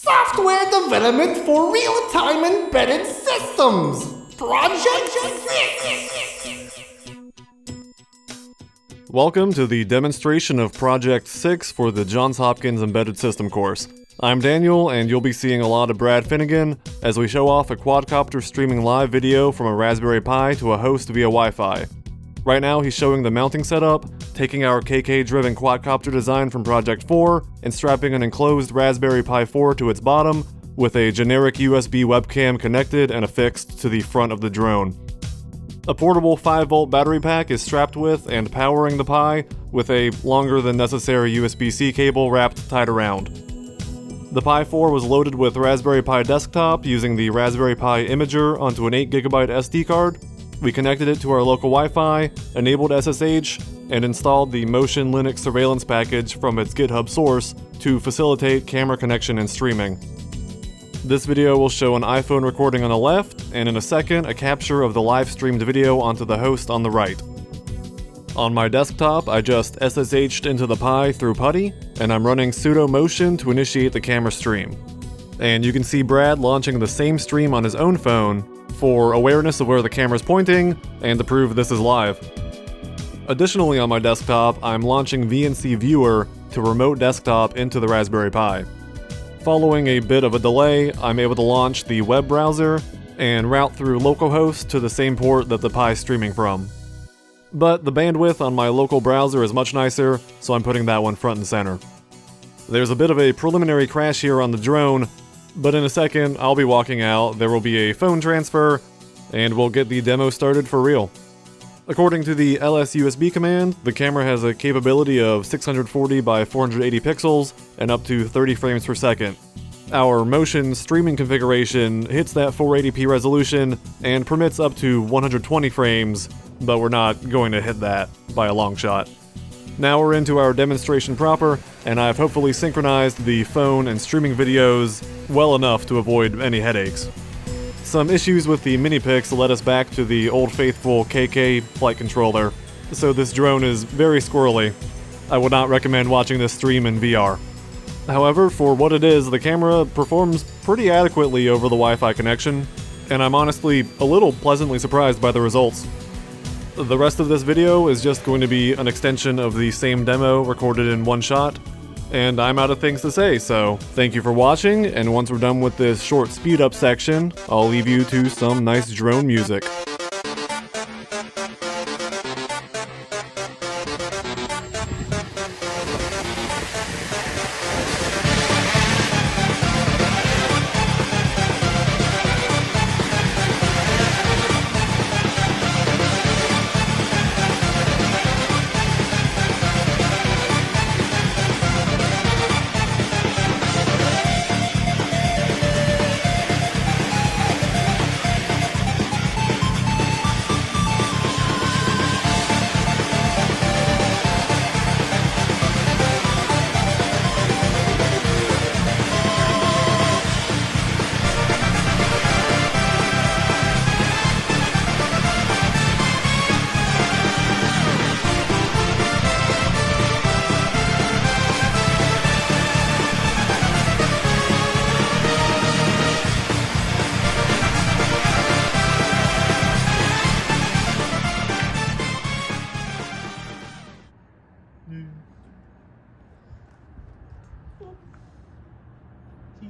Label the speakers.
Speaker 1: Software development for real-time embedded systems. Project 6.
Speaker 2: Welcome to the demonstration of Project 6 for the Johns Hopkins Embedded System course. I'm Daniel, and you'll be seeing a lot of Brad Finnegan as we show off a quadcopter streaming live video from a Raspberry Pi to a host via Wi-Fi. Right now he's showing the mounting setup, taking our KK-driven quadcopter design from Project 4 and strapping an enclosed Raspberry Pi 4 to its bottom with a generic USB webcam connected and affixed to the front of the drone. A portable 5-volt battery pack is strapped with and powering the Pi with a longer than necessary USB-C cable wrapped tight around. The Pi 4 was loaded with Raspberry Pi Desktop using the Raspberry Pi Imager onto an 8GB SD card. We connected it to our local Wi-Fi, enabled SSH, and installed the Motion Linux surveillance package from its GitHub source to facilitate camera connection and streaming. This video will show an iPhone recording on the left, and in a second, a capture of the live streamed video onto the host on the right. On my desktop, I just SSH'd into the Pi through PuTTY, and I'm running sudo motion to initiate the camera stream. And you can see Brad launching the same stream on his own phone for awareness of where the camera's pointing and to prove this is live. Additionally, on my desktop, I'm launching VNC Viewer to remote desktop into the Raspberry Pi. Following a bit of a delay, I'm able to launch the web browser and route through localhost to the same port that the Pi is streaming from. But the bandwidth on my local browser is much nicer, so I'm putting that one front and center. There's a bit of a preliminary crash here on the drone, but in a second I'll be walking out, there will be a phone transfer, and we'll get the demo started for real. According to the LSUSB command, the camera has a capability of 640 by 480 pixels and up to 30 frames per second. Our motion streaming configuration hits that 480p resolution and permits up to 120 frames, but we're not going to hit that by a long shot. Now we're into our demonstration proper, and I've hopefully synchronized the phone and streaming videos well enough to avoid any headaches. Some issues with the mini-pix led us back to the old faithful KK flight controller, so this drone is very squirrely. I would not recommend watching this stream in VR. However, for what it is, the camera performs pretty adequately over the Wi-Fi connection, and I'm honestly a little pleasantly surprised by the results. The rest of this video is just going to be an extension of the same demo recorded in one shot, and I'm out of things to say, so thank you for watching, and once we're done with this short speed-up section, I'll leave you to some nice drone music.
Speaker 1: He's